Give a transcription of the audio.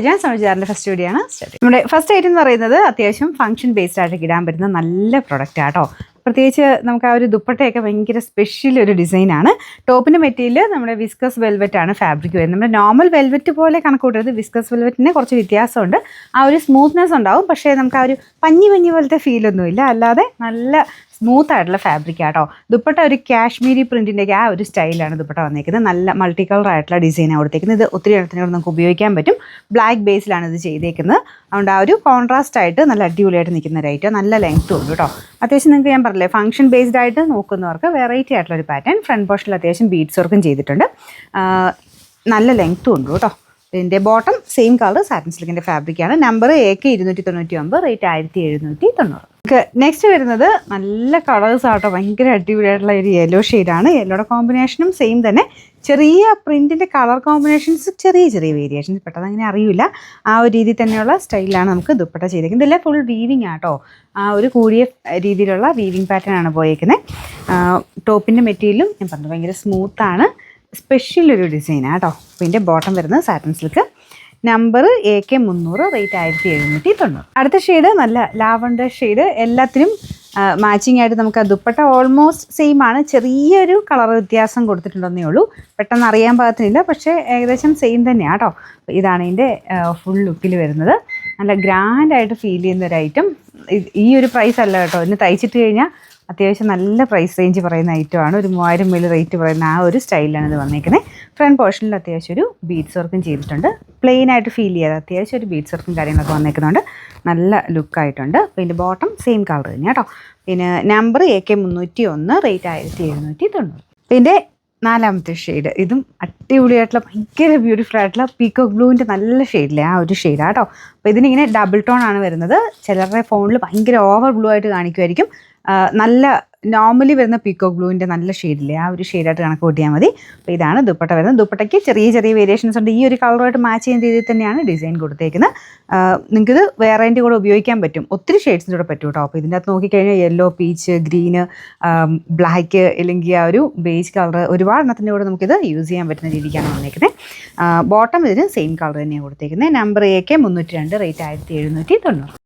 ഞാൻ സമയത്ത് ഫസ്റ്റ് വീഡിയോയാണ് നമ്മുടെ ഫസ്റ്റ് ഐറ്റം എന്ന് പറയുന്നത് അത്യാവശ്യം ഫംഗ്ഷൻ ബേസ്ഡ് ആയിട്ട് ഇടാൻ പറ്റുന്ന നല്ല പ്രൊഡക്റ്റ് ആട്ടോ. പ്രത്യേകിച്ച് നമുക്ക് ആ ഒരു ദുപ്പട്ടയൊക്കെ ഭയങ്കര സ്പെഷ്യൽ ഒരു ഡിസൈനാണ്. ടോപ്പിൻ്റെ മെറ്റീരിയൽ നമ്മുടെ വിസ്കസ് വെൽവെറ്റ് ആണ് ഫാബ്രിക് വരുന്നത്. നമ്മുടെ നോർമൽ വെൽവെറ്റ് പോലെ കണക്കൂട്ടരുത്, വിസ്കസ് വെൽവെറ്റിന് കുറച്ച് വ്യത്യാസമുണ്ട്. ആ ഒരു സ്മൂത്ത്നെസ് ഉണ്ടാവും, പക്ഷേ നമുക്ക് ആ ഒരു പഞ്ഞി പോലത്തെ ഫീലൊന്നുമില്ല. അല്ലാതെ നല്ല സ്മൂത്ത് ആയിട്ടുള്ള ഫാബ്രിക് ആട്ടോ. ദുപ്പട്ട ഒരു കാശ്മീരി പ്രിൻറ്റിൻ്റെ ആ ഒരു സ്റ്റൈലാണ് ദുപ്പട്ട വന്നിരിക്കുന്നത്. നല്ല മൾട്ടി കളർ ആയിട്ടുള്ള ഡിസൈനാണ് കൊടുത്തേക്കുന്നത്. ഇത് ഒത്തിരി ഇടത്തിനോട് നമുക്ക് ഉപയോഗിക്കാൻ പറ്റും. ബ്ലാക്ക് ബേസിലാണ് ഇത് ചെയ്തേക്കുന്നത്. അതുകൊണ്ട് ആ ഒരു കോൺട്രാസ്റ്റ് ആയിട്ട് നല്ല അടിപൊളിയായിട്ട് നിൽക്കുന്ന ഒരു ഐറ്റം. നല്ല ലെങ്ത്തും ഉണ്ട് കേട്ടോ. അത്യാവശ്യം നിങ്ങൾക്ക് ഞാൻ പറഞ്ഞില്ലേ, ഫംഗ്ഷൻ ബേസ്ഡ് ആയിട്ട് നോക്കുന്നവർക്ക് വെറൈറ്റി ആയിട്ടുള്ള ഒരു പാറ്റേൺ. ഫ്രണ്ട് പോർഷനിൽ അത്യാവശ്യം ബീഡ്സ് വർക്കും ചെയ്തിട്ടുണ്ട്. നല്ല ലെങ്ത്തും ഉണ്ട് കേട്ടോ. ഇതിൻ്റെ ബോട്ടം സെയിം കളർ സാറ്റിൻ സിൽക്കിൻ്റെ ഫാബ്രിക്കാണ്. Number AK 299, rate 1790. നെക്സ്റ്റ് വരുന്നത് നല്ല കളേഴ്സ് ആട്ടോ. ഭയങ്കര അടിപൊളിയായിട്ടുള്ള ഒരു യെല്ലോ ഷെയ്ഡാണ്. യെല്ലോയുടെ കോമ്പിനേഷനും സെയിം തന്നെ. ചെറിയ പ്രിൻറ്റിൻ്റെ കളർ കോമ്പിനേഷൻസ് ചെറിയ വേരിയേഷൻസ് പെട്ടെന്ന് അങ്ങനെ അറിയില്ല. ആ ഒരു രീതിയിൽ തന്നെയുള്ള സ്റ്റൈലിലാണ് നമുക്ക് ദുപ്പട്ട ചെയ്തേക്കുന്നത്. ഇതെല്ലാം ഫുൾ വീവിങ് ആട്ടോ. ആ ഒരു കൂടിയ രീതിയിലുള്ള വീവിങ് പാറ്റേൺ ആണ് പോയേക്കുന്നത്. ടോപ്പിൻ്റെ മെറ്റീരിയലും ഞാൻ പറഞ്ഞു ഭയങ്കര സ്മൂത്താണ്. സ്പെഷ്യൽ ഒരു ഡിസൈനാണ് കേട്ടോ. അപ്പോൾ ഇതിൻ്റെ ബോട്ടം വരുന്നത് satin silk. Number AK 300, rate 1790. അടുത്ത ഷെയ്ഡ് നല്ല ലാവണ്ടർ ഷെയ്ഡ്. എല്ലാത്തിനും മാച്ചിങ് ആയിട്ട് നമുക്ക് ആ ദുപ്പട്ട ഓൾമോസ്റ്റ് സെയിം ആണ്. ചെറിയൊരു കളർ വ്യത്യാസം കൊടുത്തിട്ടുണ്ടെന്നേ ഉള്ളൂ. പെട്ടെന്ന് അറിയാൻ പാകത്തിനില്ല, പക്ഷേ ഏകദേശം സെയിം തന്നെയാണ് കേട്ടോ. ഇതാണ് ഇതിൻ്റെ ഫുൾ ലുക്കിൽ വരുന്നത്. നല്ല ഗ്രാൻഡായിട്ട് ഫീൽ ചെയ്യുന്ന ഒരു ഐറ്റം. ഈ ഒരു പ്രൈസ് അല്ല കേട്ടോ. ഇതിന് തയ്ച്ചിട്ട് കഴിഞ്ഞാൽ അത്യാവശ്യം നല്ല പ്രൈസ് റേഞ്ച് പറയുന്ന ഐറ്റമാണ്. ഒരു 3000 മേൽ റേറ്റ് പറയുന്ന ആ ഒരു സ്റ്റൈലിലാണ് ഇത് വന്നിരിക്കുന്നത്. ഫ്രണ്ട് പോർഷനിൽ അത്യാവശ്യം ഒരു ബീഡ്സ് വർക്കും ചെയ്തിട്ടുണ്ട്. പ്ലെയിൻ ആയിട്ട് ഫീൽ ചെയ്യാതെ അത്യാവശ്യം ഒരു ബീഡ്സ് വർക്കും കാര്യങ്ങളൊക്കെ വന്നിരിക്കുന്നുണ്ട്. നല്ല ലുക്കായിട്ടുണ്ട്. അപ്പോൾ ഇതിൻ്റെ ബോട്ടം സെയിം കളർ തന്നെ കേട്ടോ. പിന്നെ നമ്പർ AK 301, റേറ്റ് 1790. ഇതിൻ്റെ നാലാമത്തെ ഷെയ്ഡ്, ഇതും അടിപൊളിയായിട്ടുള്ള ഭയങ്കര ബ്യൂട്ടിഫുൾ ആയിട്ടുള്ള പീക്കോക്ക് ബ്ലൂവിൻ്റെ നല്ല ഷെയ്ഡില്ലേ ആ ഒരു ഷെയ്ഡാണ് കേട്ടോ. അപ്പോൾ ഇതിനിങ്ങനെ ഡബിൾ ടോൺ ആണ് വരുന്നത്. ചിലരുടെ ഫോണിൽ ഭയങ്കര ഓവർ ബ്ലൂ ആയിട്ട് കാണിക്കുമായിരിക്കും. നല്ല നോർമലി വരുന്ന പീക്കോക്ക് ബ്ലൂവിൻ്റെ നല്ല ഷെയ്ഡില്ലേ ആ ഒരു ഷെയ്ഡായിട്ട് കണക്ക് കൂട്ടിയാൽ മതി. അപ്പോൾ ഇതാണ് ദുപ്പട്ട വരുന്നത്. ദുപ്പട്ടയ്ക്ക് ചെറിയ വേരിയേഷൻസ് ഉണ്ട്. ഈ ഒരു കളറുമായിട്ട് മാച്ച് ചെയ്യുന്ന രീതിയിൽ തന്നെയാണ് ഡിസൈൻ കൊടുത്തേക്കുന്നത്. നിങ്ങൾക്കിത് വേറേൻ്റെ കൂടെ ഉപയോഗിക്കാൻ പറ്റും. ഒത്തിരി ഷെയ്ഡ്സിൻ്റെ കൂടെ പറ്റും കേട്ടോ. അപ്പോൾ ഇതിൻ്റെ അകത്ത് നോക്കിക്കഴിഞ്ഞാൽ യെല്ലോ, പീച്ച്, ഗ്രീന്, ബ്ലാക്ക്, അല്ലെങ്കിൽ ആ ഒരു ബേജ് കളർ, ഒരുപാടെണ്ണത്തിൻ്റെ കൂടെ നമുക്കിത് യൂസ് ചെയ്യാൻ പറ്റുന്ന രീതിക്കാണ് വന്നേക്കുന്നത്. ബോട്ടം ഇതിന് സെയിം കളർ തന്നെയാണ് കൊടുത്തേക്കുന്നത്. Number AK 302, rate 1790.